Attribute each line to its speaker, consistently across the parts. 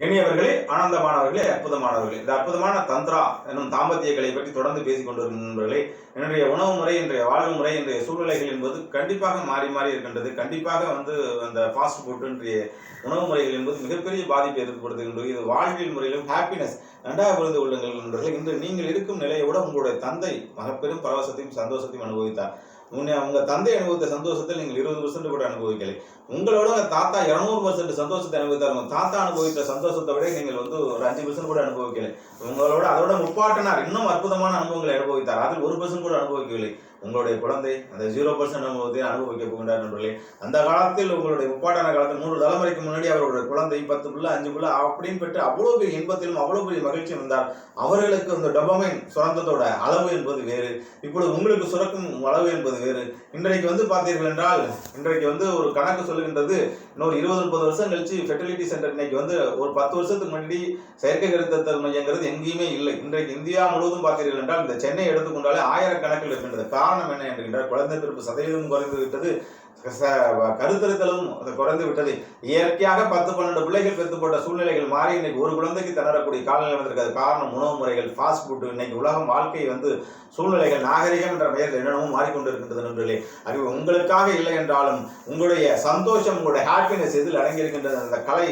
Speaker 1: இனியவர்களே, ஆனந்தமானவர்களே, அற்புதமானவர்களே, இந்த அற்புதமான தந்திரா என்னும் தாம்பத்திய கலை பற்றி தொடர்ந்து பேசிக் கொண்டிருக்கும் நண்பர்களே, இன்றைய உணவு முறை, இன்றைய வாழ்வு முறை, இன்றைய சூழ்நிலைகள் என்பது கண்டிப்பாக மாறி மாறி இருக்கின்றது. கண்டிப்பாக அந்த ஃபாஸ்ட் ஃபுட் இன்றைய உணவு முறைகள் என்பது மிகப்பெரிய பாதிப்பை ஏற்படுத்துகின்றது. இது வாழ்வியல் முறையிலும் ஹாப்பினஸ் நன்றாக புரிந்து கொள்ளுங்கள் நண்பர்களே. இன்று நீங்கள் இருக்கும் நிலையை விட உங்களுடைய தந்தை மகப்பெரும் பரவசத்தையும் சந்தோஷத்தையும் அனுபவித்தார். உங்க தந்தை அனுபவித்த சந்தோஷத்தில் நீங்கள் 20% கூட அனுபவிக்கலை. உங்களோட தாத்தா 200% சந்தோஷத்தை அனுபவித்தார். உங்க தாத்தா அனுபவித்த சந்தோஷத்தை விட நீங்கள் ஒரு 5% கூட அனுபவிக்கலை. உங்களோட அதோட முப்பாட்டனார் இன்னும் அற்புதமான அனுபவங்களை அனுபவித்தார். அதில் 1% கூட அனுபவிக்கவில்லை. உங்களுடைய குழந்தை அந்த 0% அனுபவத்தை அனுபவிக்க போகின்றார் நண்பர்களே. அந்த காலத்தில் உங்களுடைய முப்பாட்டான காலத்தில் 3 தலைமுறைக்கு முன்னாடி அவருடைய குழந்தை 10 பிள்ளை 5 பிள்ளை அப்படின்னு பெற்று அவ்வளவு பெரிய இன்பத்திலும் அவ்வளவு பெரிய மகிழ்ச்சியும் இருந்தார். அவர்களுக்கு அந்த டொபமைன் சுரந்ததோட அளவு என்பது வேறு, இப்பொழுது உங்களுக்கு சுரக்கும் அளவு என்பது வேறு. இன்றைக்கு பார்த்தீர்கள் என்றால் இன்றைக்கு ஒரு கணக்கு சொல்லுகின்றது, இன்னொரு 20-30 வருஷம் கழிச்சு ஃபெர்டிலிட்டி சென்டர் இன்னைக்கு ஒரு 10 வருஷத்துக்கு முன்னாடி செயற்கை கருத்தரித்தல் மையங்கிறது எங்கேயுமே இல்லை. இன்றைக்கு இந்தியா முழுவதும் பார்த்தீர்கள் என்றால் இந்த சென்னை எடுத்துக்கொண்டாலே ஆயிரக்கணக்கில் இருக்கின்றது. காரணம் என்ன என்கின்றால் குழந்தை பிறப்பு சதவீதம் குறைந்து விட்டது, கருத்தரித்தலும் குறைந்து விட்டது. இயற்கையாக 10-12 பிள்ளைகள் பெற்று போட்ட சூழ்நிலைகள் மாறி இன்னைக்கு ஒரு குழந்தைக்கு திணறக்கூடிய காலநிலை வந்திருக்காது. காரணம் உணவு முறைகள், ஃபாஸ்ட் ஃபுட். இன்னைக்கு உலகம் வாழ்க்கை சூழ்நிலைகள் நாகரிகம் என்ற பெயரில் என்னென்னமோ மாறிக்கொண்டிருக்கின்றது நண்பர்களே. அது உங்களுக்காக இல்லை என்றாலும் உங்களுடைய சந்தோஷம், உங்களுடைய ஹாப்பினஸ் எதில் அடங்கியிருக்கின்றது? அந்த கலை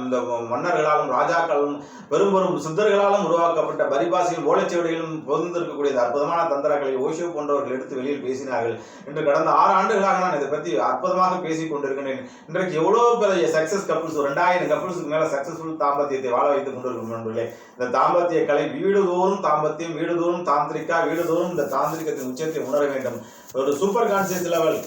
Speaker 1: இந்த மன்னர்களாலும் ராஜாக்களும் பெரும் பெரும் சித்தர்களாலும் உருவாக்கப்பட்ட பரிபாசிகள் ஓலைச்சுவடிகளும் பொருந்திருக்கக்கூடிய இந்த அற்புதமான தந்திரங்களை ஓஷோ போன்றவர்கள் எடுத்து வெளியில் பேசினார்கள். இன்று கடந்த 6 ஆண்டுகளாக நான் இதை பற்றி அற்புதமாக பேசிக் கொண்டிருக்கிறேன். இன்றைக்கு எவ்வளவு பெரிய சக்சஸ் கப்புள்ஸ், 2000 கப்புள்ஸுக்கு மேல சக்சஸ்ஃபுல் தாம்பத்தியத்தை வாழ வைத்துக் கொண்டிருக்கும் நண்பர்களே. இந்த தாம்பத்திய கலை வீடுதோறும் தாம்பத்தியம், வீடுதோறும் தாந்திரிக்கா, வீடுதோறும் இந்த தாந்திரிகத்தின் உச்சத்தை உணர வேண்டும். ஒரு சூப்பர் கான்சியஸ் லெவல்,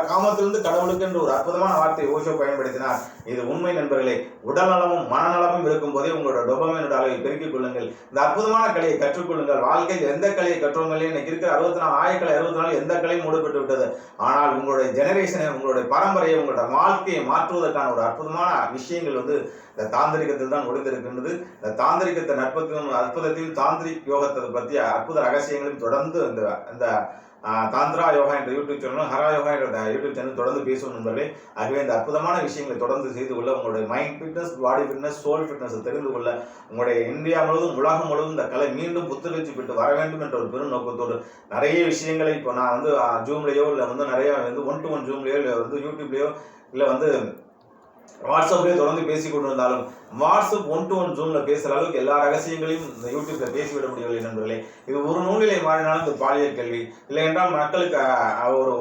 Speaker 1: காமத்திலிருந்து கடவுளுக்கு என்று ஒரு அற்புதமான வார்த்தை ஓஷோ பயன்படுத்தினார். இது உண்மை நண்பர்களே. உடல் நலமும் மனநலமும் இருக்கும் போதே உங்களோட டோபமைனோட அளவை பெருக்கிக் கொள்ளுங்கள். இந்த அற்புதமான கலையை கற்றுக்கொள்ளுங்கள். வாழ்க்கையில் எந்த கலையை கற்றோங்களே இன்னைக்கு இருக்கிற 64 ஆயக்கலை 64 எந்த கலையும் மூடப்பட்டு விட்டது. ஆனால் உங்களுடைய ஜெனரேஷனை, உங்களுடைய பரம்பரையை, உங்களோட வாழ்க்கையை மாற்றுவதற்கான ஒரு அற்புதமான விஷயங்கள் இந்த தாந்திரிகத்தில் தான் ஒளிந்திருக்கின்றது. இந்த தாந்திரிகத்தை நட்பத்தையும் அற்புதத்தையும் தாந்திரிக் யோகத்தை பற்றிய அற்புத ரகசியங்களையும் தொடர்ந்து இந்த தாந்திரா யோகா என்ற யூடியூப் சேனலும், ஹரா யோகா என்ற யூடியூப் சேனல் தொடர்ந்து பேசும் நண்பர்களே. ஆகவே இந்த அற்புதமான விஷயங்களை தொடர்ந்து செய்து கொள்ள, உங்களுடைய mind fitness, body fitness, soul fitness தெரிந்து கொள்ள, உங்களுடைய இந்தியா முழுவதும் உலகம் முழுவதும் இந்த கலை மீண்டும் புத்துணர்ச்சி பெற்று வர வேண்டும் என்ற ஒரு பெரும் நோக்கத்தோடு நிறைய விஷயங்களை இப்போ நான் ஜூம்லேயோ இல்லை நிறைய 1-to-1 ஜூம்லேயோ இல்லை யூடியூப்லேயோ இல்லை வாட்ஸ்அப்லேயே தொடர்ந்து பேசி கொண்டு இருந்தாலும் வாட்ஸ்அப் 1-to-1 ஜூம்ல பேசுகிற அளவுக்கு எல்லா ரகசியங்களையும் இந்த யூடியூப்ல பேசிவிட முடியவில்லை நண்பர்களே. இது ஒரு நூலிலை மாறினாலும் இது பாலியல் கேள்வி இல்லை என்றால் மக்களுக்கு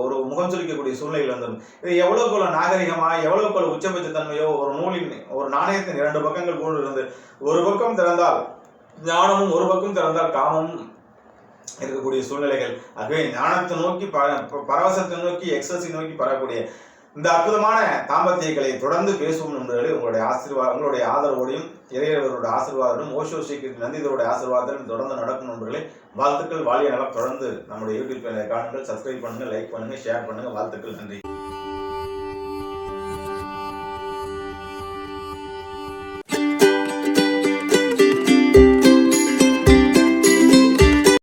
Speaker 1: ஒரு முகம் சொல்லிக்கக்கூடிய சூழ்நிலையில் வந்துடும். இது எவ்வளவுக்குள்ள நாகரிகமா, எவ்வளவுக்குள்ள உச்சபட்ச தன்மையோ, ஒரு நூலின் ஒரு நாணயத்தின் 2 பக்கங்கள் போன்று இருந்து ஒரு பக்கம் திறந்தால் ஞானமும் ஒரு பக்கம் திறந்தால் காமமும் இருக்கக்கூடிய சூழ்நிலைகள். ஆகவே ஞானத்தை நோக்கி பரவசத்தை நோக்கி எக்ஸஸை நோக்கி பரவக்கூடிய இந்த அற்புதமான தாம்பத்தியங்களை தொடர்ந்து பேசுவோம் நண்பர்களே. உங்களுடைய ஆதரவோடையும் இறைவரோட ஆசீர்வாதமும் ஓஷோ சீக்கிரம் நந்திதருடைய ஆசீர்வாதம் தொடர்ந்து நடக்கும் நண்பர்களே. வாழ்த்துக்கள். வாழிய நலம். தொடர்ந்து நம்முடைய யூடியூப் சேனலை காணுங்கள், சப்ஸ்கிரைப் பண்ணுங்க, லைக் பண்ணுங்க, ஷேர் பண்ணுங்க. வாழ்த்துக்கள். நன்றி.